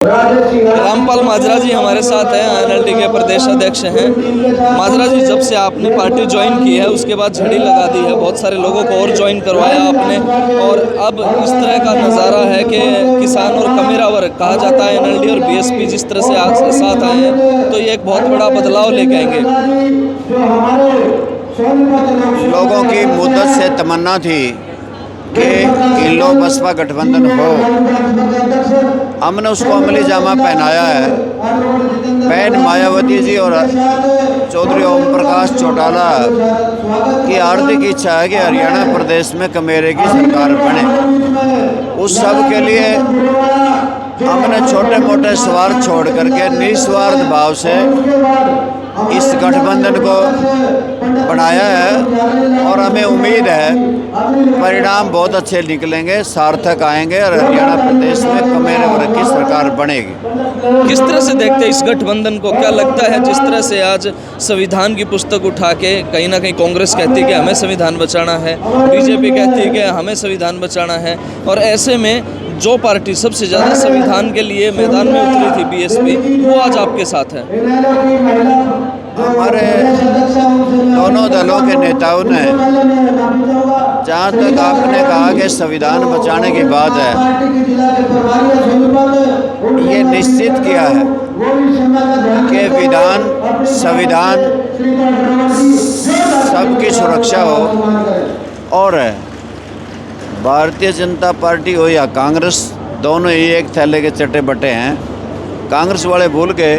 रामपाल माजरा जी हमारे साथ हैं, एनएलडी के प्रदेश अध्यक्ष हैं। माजरा जी, जब से आपने पार्टी ज्वाइन की है उसके बाद झड़ी लगा दी है, बहुत सारे लोगों को और ज्वाइन करवाया आपने, और अब इस तरह का नज़ारा है कि किसान और कमेरा वर्ग कहा जाता है एनएलडी और बीएसपी जिस तरह से साथ आए हैं, तो ये एक बहुत बड़ा बदलाव लेके आएंगे। लोगों की मुद्दत से तमन्ना थी कि इंलो बसपा गठबंधन हो। हमने उसको अमली जामा पहनाया है। बहन मायावती जी और चौधरी ओम प्रकाश चौटाला की हार्दिक इच्छा है कि हरियाणा प्रदेश में कमेरे की सरकार बने। उस सब के लिए हमने छोटे मोटे स्वार्थ छोड़ करके निस्वार्थ भाव से इस गठबंधन को बनाया है, और हमें उम्मीद है परिणाम बहुत अच्छे निकलेंगे, सार्थक आएंगे और हरियाणा प्रदेश में कमेरे वर्ग की सरकार बनेगी। किस तरह से देखते हैं इस गठबंधन को? क्या लगता है जिस तरह से आज संविधान की पुस्तक उठा के कहीं ना कहीं कांग्रेस कहती है कि हमें संविधान बचाना है, बीजेपी कहती है कि हमें संविधान बचाना है, और ऐसे में जो पार्टी सबसे ज़्यादा संविधान के लिए मैदान में उतरी थी बीएसपी, वो आज आपके साथ है। हमारे दोनों दलों के नेताओं ने, जहाँ तक आपने कहा कि संविधान बचाने की बात है, ये निश्चित किया है कि संविधान सबकी सुरक्षा हो, और भारतीय जनता पार्टी हो या कांग्रेस, दोनों ही एक थैले के चट्टे बट्टे हैं। कांग्रेस वाले भूल गए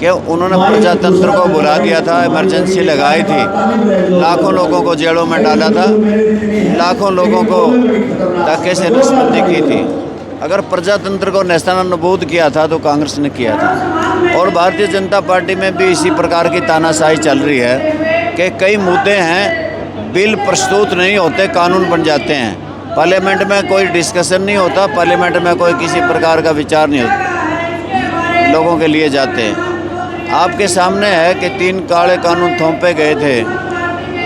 कि उन्होंने प्रजातंत्र को बुला दिया था, इमरजेंसी लगाई थी, लाखों लोगों को जेलों में डाला था, लाखों लोगों को धक्के से नसबंदी की थी। अगर प्रजातंत्र को नेस्तनाबूद किया था तो कांग्रेस ने किया था। और भारतीय जनता पार्टी में भी इसी प्रकार की तानाशाही चल रही है कि कई मुद्दे हैं, बिल प्रस्तुत नहीं होते, कानून बन जाते हैं, पार्लियामेंट में कोई डिस्कशन नहीं होता, पार्लियामेंट में कोई किसी प्रकार का विचार नहीं होता, लोगों के लिए जाते हैं। आपके सामने है कि 3 काले कानून थोपे गए थे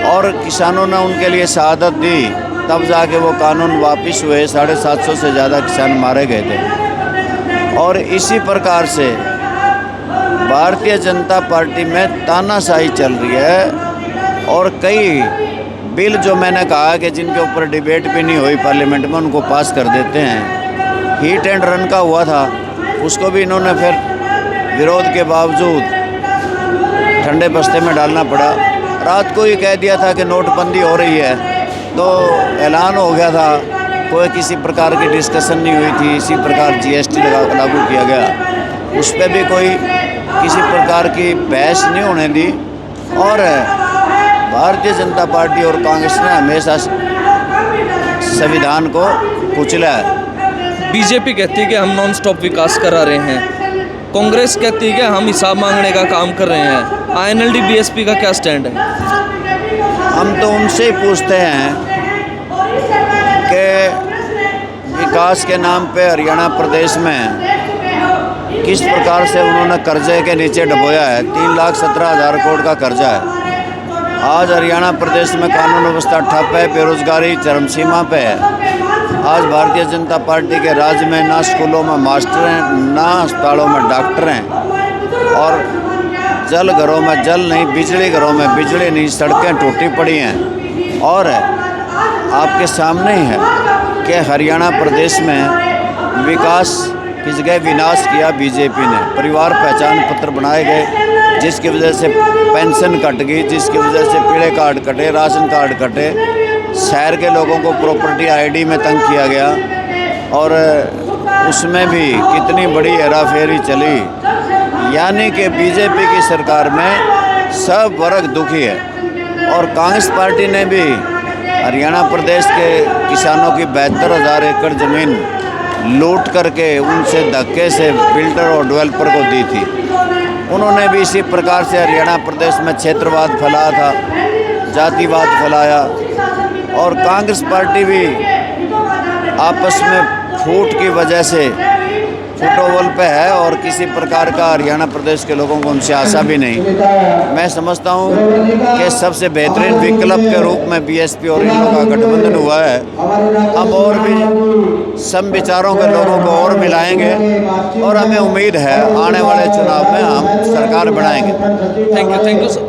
और किसानों ने उनके लिए शहादत दी, तब जाके वो कानून वापस हुए। 750 से ज़्यादा किसान मारे गए थे। और इसी प्रकार से भारतीय जनता पार्टी में तानाशाही चल रही है, और कई बिल जो मैंने कहा कि जिनके ऊपर डिबेट भी नहीं हुई पार्लियामेंट में, उनको पास कर देते हैं। हीट एंड रन का हुआ था, उसको भी इन्होंने फिर विरोध के बावजूद ठंडे बस्ते में डालना पड़ा। रात को ही कह दिया था कि नोटबंदी हो रही है, तो ऐलान हो गया था, कोई किसी प्रकार की डिस्कशन नहीं हुई थी। इसी प्रकार जीएसटी लागू किया गया, उस पर भी कोई किसी प्रकार की बहस नहीं होने दी। और भारतीय जनता पार्टी और कांग्रेस ने हमेशा संविधान को कुचला है। बीजेपी कहती है कि हम नॉन स्टॉप विकास करा रहे हैं, कांग्रेस कहती है कि हम हिसाब मांगने का काम कर रहे हैं। एनएलडी बीएसपी का क्या स्टैंड है? हम तो उनसे ही पूछते हैं कि विकास के नाम पे हरियाणा प्रदेश में किस प्रकार से उन्होंने कर्जे के नीचे डुबोया है। 3,17,000 करोड़ का कर्जा है। आज हरियाणा प्रदेश में कानून व्यवस्था ठप है, बेरोजगारी चरम सीमा पे है। आज भारतीय जनता पार्टी के राज्य में ना स्कूलों में मास्टर हैं, ना अस्पतालों में डॉक्टर हैं, और जल घरों में जल नहीं, बिजली घरों में बिजली नहीं, सड़कें टूटी पड़ी हैं। और आपके सामने ही है कि हरियाणा प्रदेश में विकास की जगह विनाश किया बीजेपी ने। परिवार पहचान पत्र बनाए गए, जिसकी वजह से पेंशन कट गई, जिसकी वजह से पीले कार्ड कटे, राशन कार्ड कटे, शहर के लोगों को प्रॉपर्टी आईडी में तंग किया गया, और उसमें भी कितनी बड़ी हेराफेरी चली। यानी कि बीजेपी की सरकार में सब वर्ग दुखी है। और कांग्रेस पार्टी ने भी हरियाणा प्रदेश के किसानों की 72,000 एकड़ ज़मीन लूट करके उनसे धक्के से बिल्डर और डेवलपर को दी थी। उन्होंने भी इसी प्रकार से हरियाणा प्रदेश में क्षेत्रवाद फैलाया था, जातिवाद फैलाया। और कांग्रेस पार्टी भी आपस में फूट की वजह से फुटबॉल पे है और किसी प्रकार का हरियाणा प्रदेश के लोगों को उनसे आशा भी नहीं। मैं समझता हूँ कि सबसे बेहतरीन विकल्प के रूप में बीएसपी और इन लोगों का गठबंधन हुआ है। हम और भी सम विचारों के लोगों को और मिलाएंगे और हमें उम्मीद है आने वाले चुनाव में हम सरकार बनाएंगे। Thank you sir.